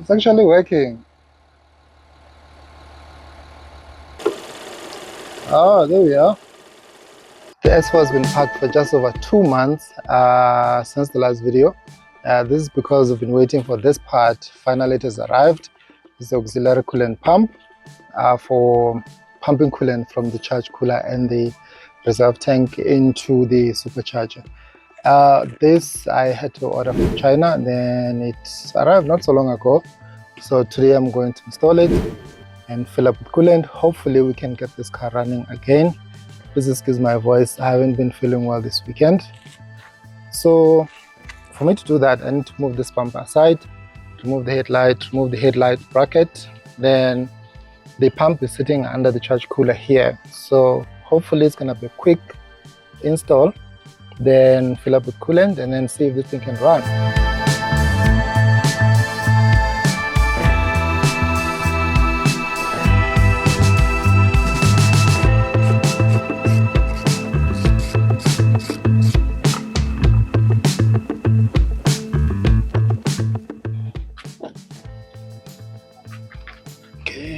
It's actually working. Oh, there we are. The S4 has been packed for just over 2 months since the last video. This is because we've been waiting for this part. Finally, it has arrived. It's the auxiliary coolant pump for pumping coolant from the charge cooler and the reserve tank into the supercharger. This I had to order from China, and then it arrived not so long ago. So today I'm going to install it and fill up with coolant. Hopefully we can get this car running again. Please excuse my voice, I haven't been feeling well this weekend. So for me to do that, I need to move this pump aside, remove the headlight bracket. Then the pump is sitting under the charge cooler here. So hopefully it's gonna be a quick install, then fill up with coolant and then see if this thing can run.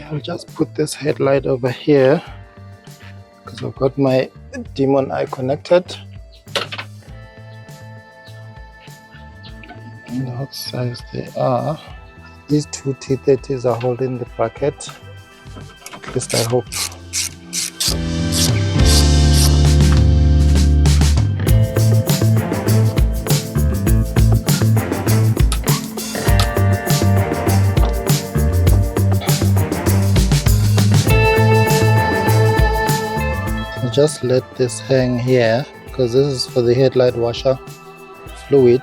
I'll just put this headlight over here because I've got my demon eye connected. And what size they are. These two T30s are holding the bracket. At least I hope. Just let this hang here because this is for the headlight washer fluid.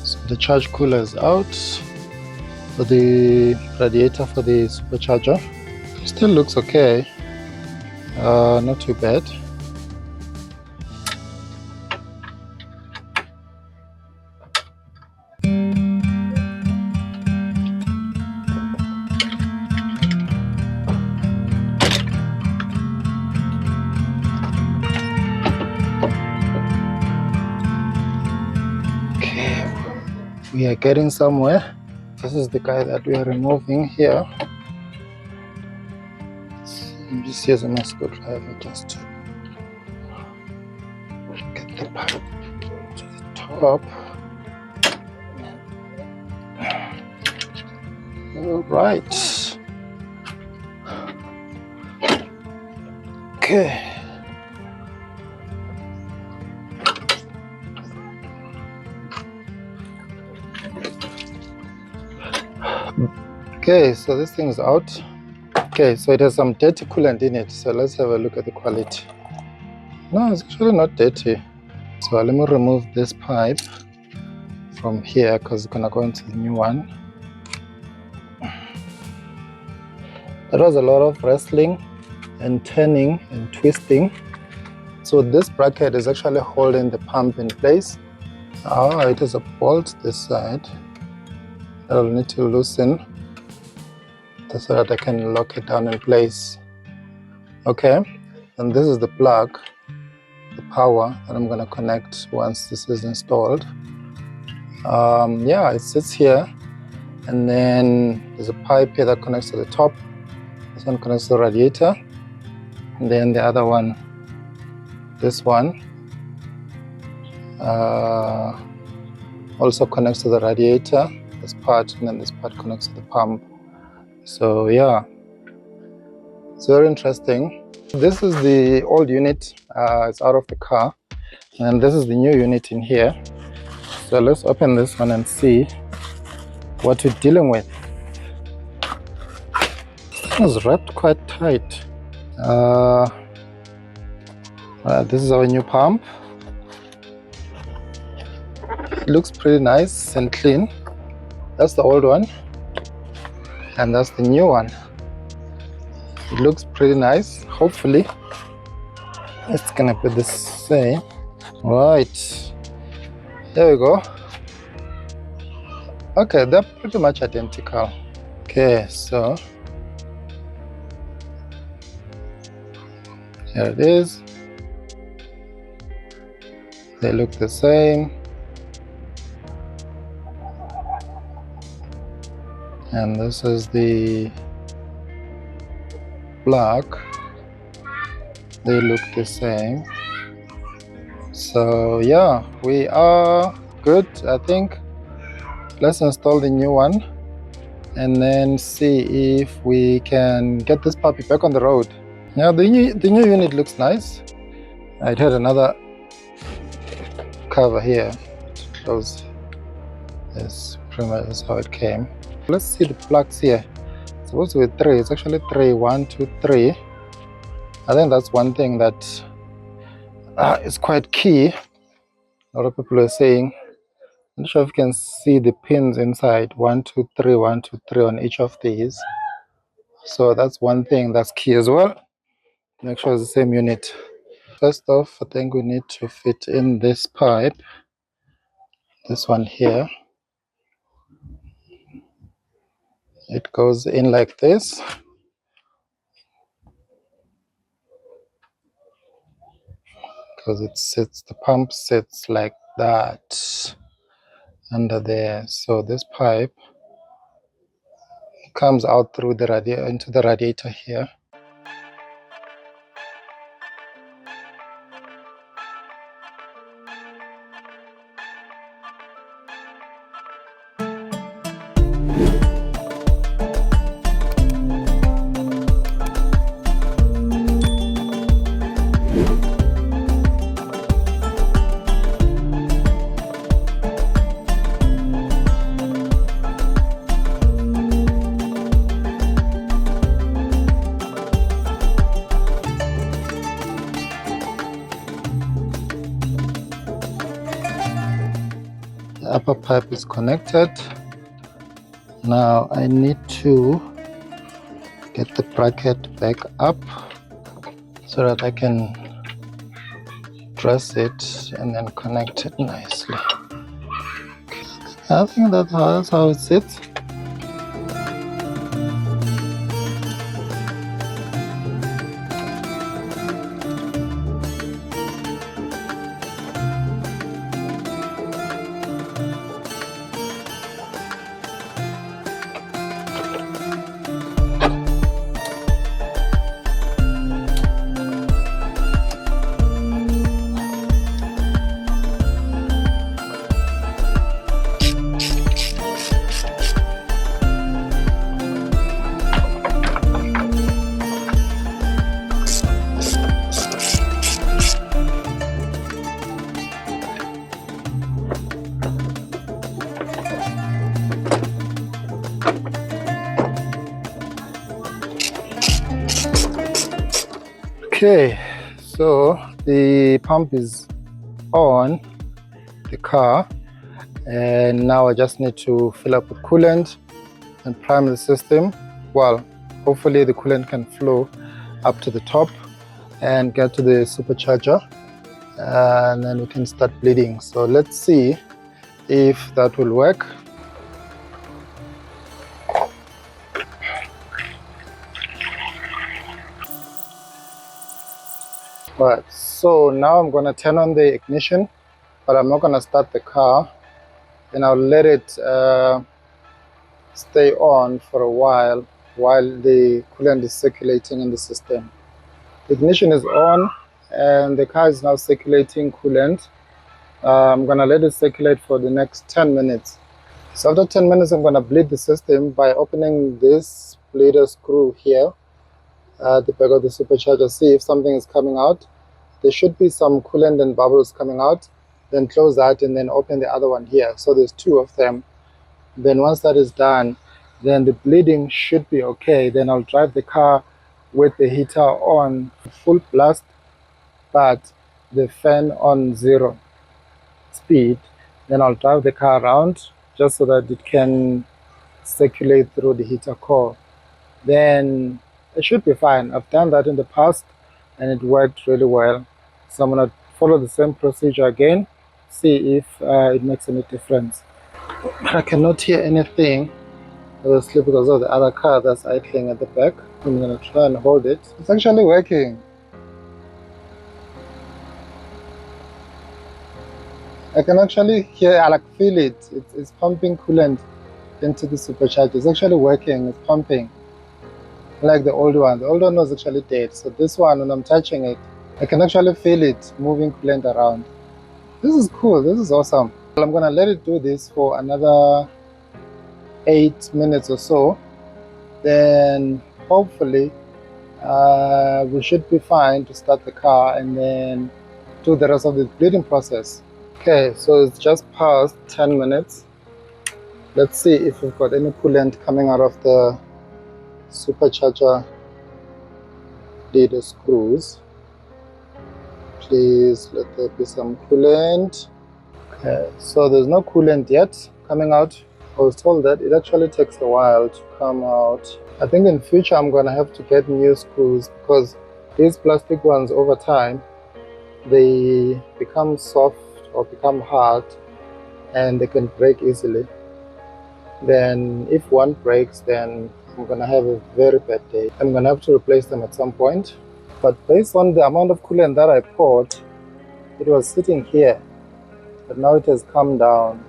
So the charge cooler is out for the radiator for the supercharger. It still looks okay, not too bad. We are getting somewhere. This is the guy that we are removing here. I'm just using my screwdriver just to get the pipe to the top. All right. Okay. Okay, so this thing is out. Okay, so it has some dirty coolant in it. So let's have a look at the quality. No, it's actually not dirty. So let me remove this pipe from here because it's gonna go into the new one. There was a lot of wrestling and turning and twisting. So this bracket is actually holding the pump in place. It has a bolt this side. I'll need to loosen so that I can lock it down in place. Okay, and this is the plug, the power that I'm gonna connect once this is installed. Yeah, it sits here, and then there's a pipe here that connects to the top. This one connects to the radiator, and then the other one, this one, also connects to the radiator, this part, and then this part connects to the pump. So yeah, it's very interesting. This is the old unit, it's out of the car, and this is the new unit in here. So let's open this one and see what we're dealing with. This thing is wrapped quite tight. This is our new pump. It looks pretty nice and clean. That's the old one. And that's the new one. It looks pretty nice. Hopefully it's gonna be the same. Right, there we go. Okay, they're pretty much identical. Okay, so Here it is. They look the same. And this is the black. They look the same. So yeah, we are good, I think. Let's install the new one and then see if we can get this puppy back on the road. Now the new unit looks nice. It had another cover here to close this. Pretty much that's how it came. Let's see the plugs here. It's supposed to be 3. It's actually 3. 1, 2, 3. I think that's one thing that is quite key. A lot of people are saying. I'm not sure if you can see the pins inside. 1, 2, 3, 1, 2, 3 on each of these. So that's one thing that's key as well. Make sure it's the same unit. First off, I think we need to fit in this pipe. This one here. It goes in like this. Because it sits, the pump sits like that under there. So this pipe comes out through the radiator into the radiator here. The upper pipe is connected. Now I need to get the bracket back up so that I can press it and then connect it nicely. Okay. I think that's how it sits. Okay, so the pump is on the car, and now I just need to fill up with coolant and prime the system. Well, hopefully the coolant can flow up to the top and get to the supercharger, and then we can start bleeding. So let's see if that will work. Right, so now I'm going to turn on the ignition, but I'm not going to start the car. Then I'll let it stay on for a while the coolant is circulating in the system. The ignition is on and the car is now circulating coolant. I'm going to let it circulate for the next 10 minutes. So after 10 minutes, I'm going to bleed the system by opening this bleeder screw here at the back of the supercharger. See if something is coming out. There should be some coolant and bubbles coming out. Then close that and then open the other one here. So there's 2 of them. Then once that is done, then the bleeding should be okay. Then I'll drive the car with the heater on full blast, but the fan on 0 speed. Then I'll drive the car around just so that it can circulate through the heater core. Then it should be fine. I've done that in the past and it worked really well. So I'm going to follow the same procedure again, see if it makes any difference. But I cannot hear anything, obviously, because of the other car that's idling at the back. I'm going to try and hold it. It's actually working. I can actually hear, I like feel it. It's pumping coolant into the supercharger. It's actually working, it's pumping. Like the old one. The old one was actually dead. So this one, when I'm touching it, I can actually feel it moving coolant around. This is cool, this is awesome. Well, I'm gonna let it do this for another 8 minutes or so. Then hopefully we should be fine to start the car and then do the rest of the bleeding process. Okay, so it's just past 10 minutes. Let's see if we've got any coolant coming out of the supercharger leader screws. Please let there be some coolant. Okay, so there's no coolant yet coming out. I was told that it actually takes a while to come out. I think in future I'm gonna have to get new screws because these plastic ones over time they become soft or become hard and they can break easily. Then if one breaks, then I'm gonna have a very bad day. I'm gonna have to replace them at some point. But based on the amount of coolant that I poured, it was sitting here, but now it has come down.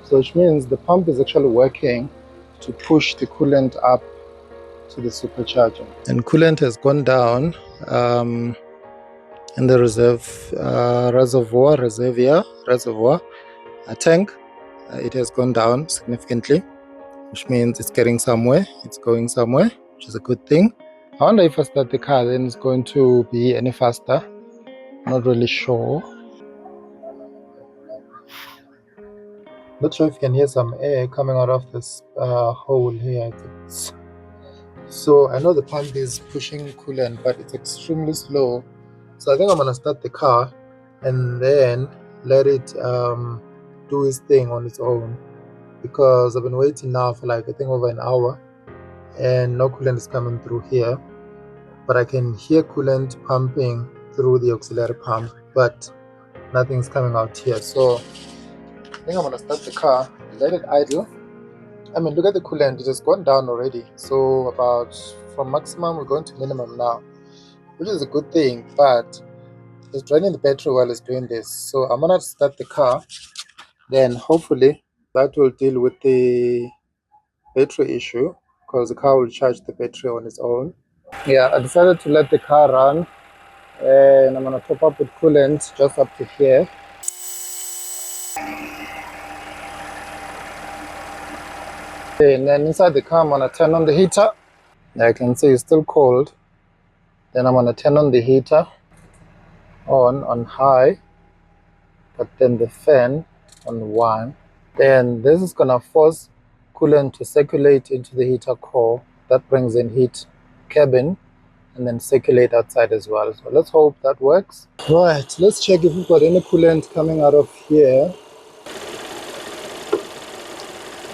So which means the pump is actually working to push the coolant up to the supercharger. And coolant has gone down in the reservoir tank. It has gone down significantly, which means it's getting somewhere, it's going somewhere, which is a good thing. I wonder if I start the car then it's going to be any faster. Not really sure. Not sure if you can hear some air coming out of this hole here. So I know the pump is pushing coolant, but it's extremely slow. So I think I'm gonna start the car and then let it do its thing on its own, because I've been waiting now for like I think over an hour and no coolant is coming through here, but I can hear coolant pumping through the auxiliary pump, but nothing's coming out here. So I think I'm gonna start the car, let it idle. I mean, look at the coolant, it has gone down already. So about from maximum we're going to minimum now, which is a good thing, but it's draining the battery while it's doing this. So I'm gonna start the car, then hopefully that will deal with the battery issue, because the car will charge the battery on its own. Yeah, I decided to let the car run and I'm gonna top up with coolant just up to here. Okay, and then inside the car I'm gonna turn on the heater. I can see it's still cold. Then I'm gonna turn on the heater on high, but then the fan on 1. Then this is gonna force coolant to circulate into the heater core. That brings in heat cabin and then circulate outside as well. So let's hope that works. Right, let's check if we've got any coolant coming out of here.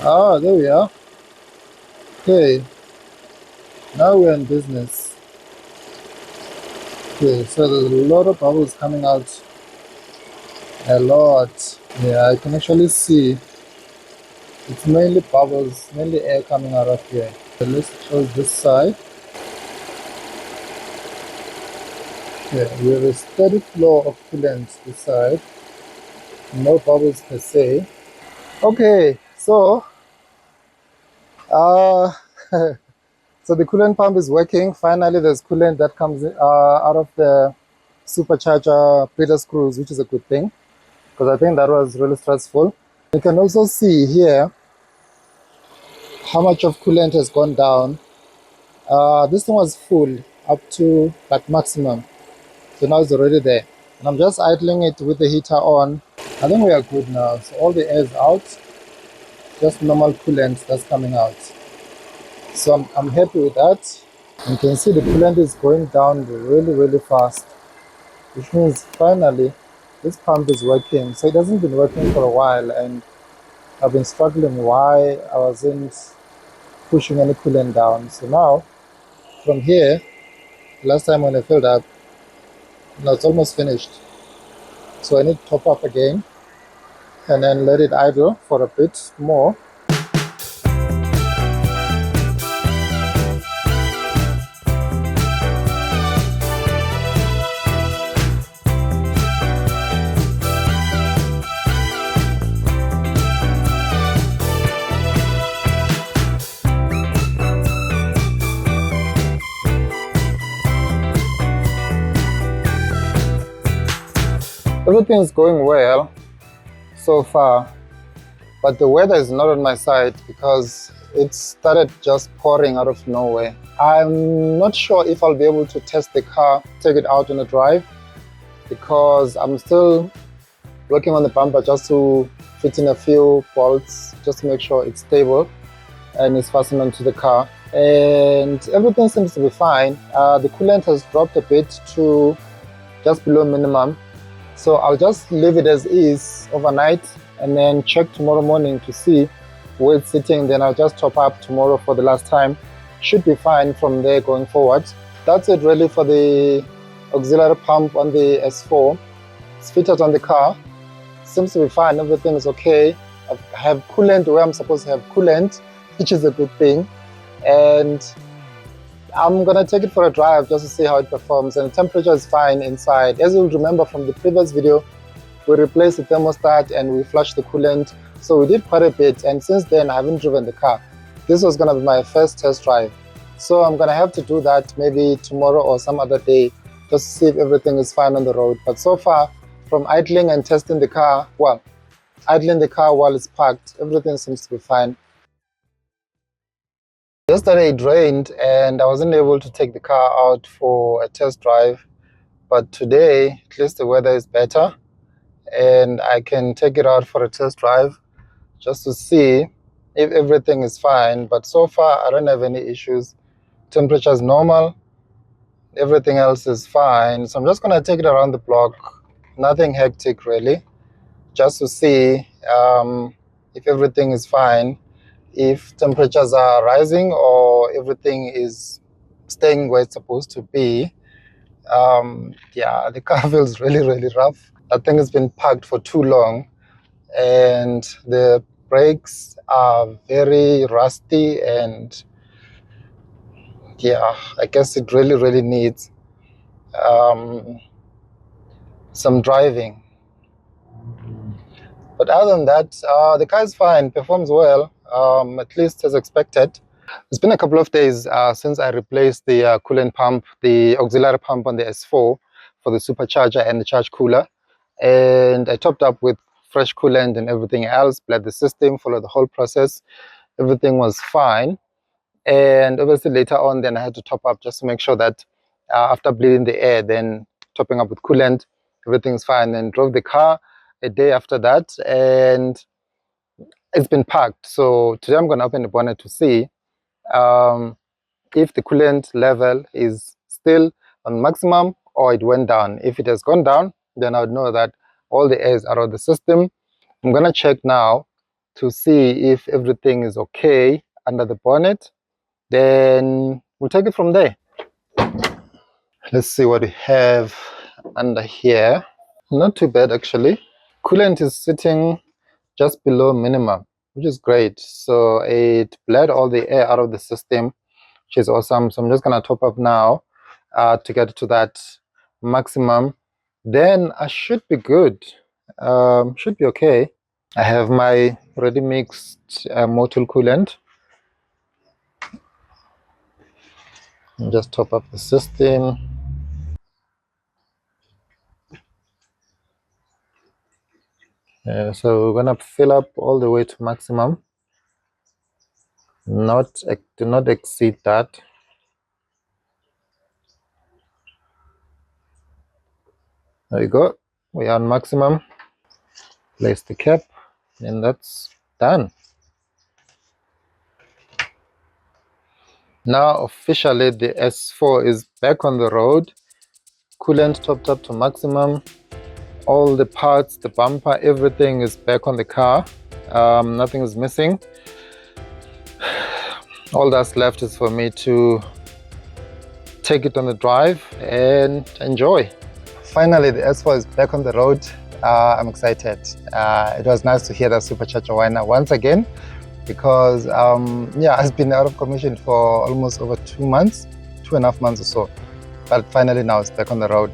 Ah, there we are. Okay, now we're in business. Okay, so there's a lot of bubbles coming out. A lot. Yeah, I can actually see it's mainly bubbles, mainly air coming out of here. So let's close this side. Okay, we have a steady flow of coolant this side. No bubbles per se. Okay, so so the coolant pump is working. Finally, there's coolant that comes out of the supercharger breather screws, which is a good thing, because I think that was really stressful. You can also see here how much of coolant has gone down. This thing was full up to like maximum, so now it's already there. And I'm just idling it with the heater on. I think we are good now. So all the air is out, just normal coolant that's coming out. So I'm happy with that. You can see the coolant is going down really fast, which means finally this pump is working. So it hasn't been working for a while and I've been struggling why I wasn't pushing any coolant down. So now from here, last time when I filled up, now it's almost finished. So I need to top up again and then let it idle for a bit more. Everything is going well so far, but the weather is not on my side because it started just pouring out of nowhere. I'm not sure if I'll be able to test the car, take it out on a drive, because I'm still working on the bumper just to fit in a few bolts just to make sure it's stable and it's fastened onto the car. And everything seems to be fine. The coolant has dropped a bit to just below minimum, so I'll just leave it as is overnight and then check tomorrow morning to see where it's sitting. Then I'll just top up tomorrow for the last time. Should be fine from there going forward. That's it really for the auxiliary pump on the S4. It's fitted on the car, seems to be fine, everything is okay. I have coolant where I'm supposed to have coolant, which is a good thing, and I'm gonna take it for a drive just to see how it performs. And the temperature is fine inside. As you'll remember from the previous video, we replaced the thermostat and we flushed the coolant, so we did quite a bit. And since then I haven't driven the car. This was gonna be my first test drive, so I'm gonna have to do that maybe tomorrow or some other day just to see if everything is fine on the road. But so far, from idling and testing the car, well, idling the car while it's parked, everything seems to be fine. Yesterday it rained and I wasn't able to take the car out for a test drive, but today at least the weather is better and I can take it out for a test drive just to see if everything is fine. But so far I don't have any issues. Temperature is normal, everything else is fine, so I'm just going to take it around the block. Nothing hectic really, just to see if everything is fine, if temperatures are rising or everything is staying where it's supposed to be. Yeah, the car feels really rough. I think it's been parked for too long and the brakes are very rusty, and yeah, I guess it really needs some driving. But other than that, the car is fine, performs well, at least as expected. It's been a couple of days since I replaced the coolant pump, the auxiliary pump on the S4 for the supercharger and the charge cooler. And I topped up with fresh coolant and everything else, bled the system, followed the whole process. Everything was fine. And obviously later on, then I had to top up just to make sure that after bleeding the air, then topping up with coolant, everything's fine. And drove the car a day after that, and it's been parked. So today I'm going to open the bonnet to see if the coolant level is still on maximum or it went down. If it has gone down, then I would know that all the air is out of the system. I'm going to check now to see if everything is okay under the bonnet. Then we'll take it from there. Let's see what we have under here. Not too bad actually. Coolant is sitting just below minimum, which is great. So it bled all the air out of the system, which is awesome. So I'm just gonna top up now to get to that maximum. Then I should be good. Should be okay. I have my ready mixed Motul coolant. And just top up the system. So we're gonna fill up all the way to maximum. Do not exceed that. There you go. We are on maximum. Place the cap, and that's done. Now officially the S4 is back on the road. Coolant topped up to maximum. All the parts, the bumper, everything is back on the car. Nothing is missing. All that's left is for me to take it on the drive and enjoy. Finally, the S4 is back on the road. I'm excited. It was nice to hear that supercharger whiner once again, because yeah, it's been out of commission for almost over 2 months, 2.5 months or so. But finally now it's back on the road.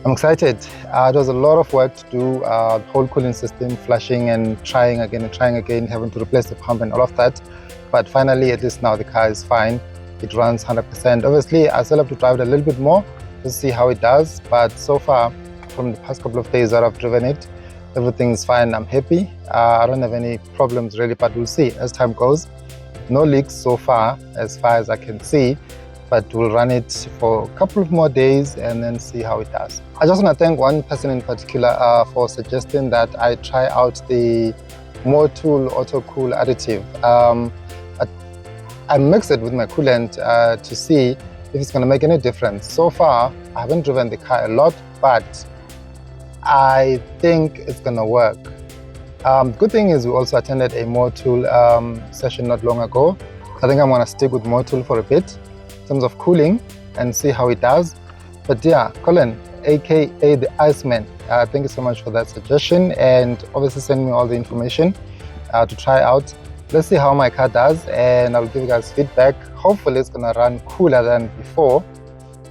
I'm excited. It was a lot of work to do, the whole cooling system, flushing and trying again, having to replace the pump and all of that. But finally, at least now the car is fine. It runs 100%. Obviously, I still have to drive it a little bit more to see how it does. But so far, from the past couple of days that I've driven it. Everything's fine, I'm happy. I don't have any problems really, but we'll see as time goes. No leaks so far as I can see, but we'll run it for a couple of more days and then see how it does. I just want to thank one person in particular for suggesting that I try out the Tool Auto Cool additive. I mixed it with my coolant to see if it's going to make any difference. So far, I haven't driven the car a lot, but I think it's going to work. Good thing is we also attended a Tool session not long ago. I think I'm going to stick with Tool for a bit in terms of cooling and see how it does. But yeah, Colin, aka the Iceman, thank you so much for that suggestion, and obviously send me all the information to try out. Let's see how my car does, and I'll give you guys feedback. Hopefully it's gonna run cooler than before,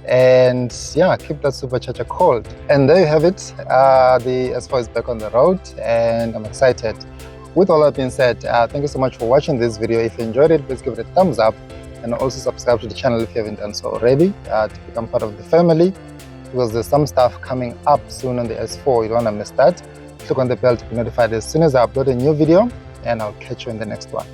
and yeah, keep that supercharger cold. And there you have it. The S4 is back on the road, and I'm excited. With all that being said, thank you so much for watching this video. If you enjoyed it, please give it a thumbs up, and also subscribe to the channel if you haven't done so already, to become part of the family, because there's some stuff coming up soon on the S4. You don't want to miss that. Click on the bell to be notified as soon as I upload a new video, and I'll catch you in the next one.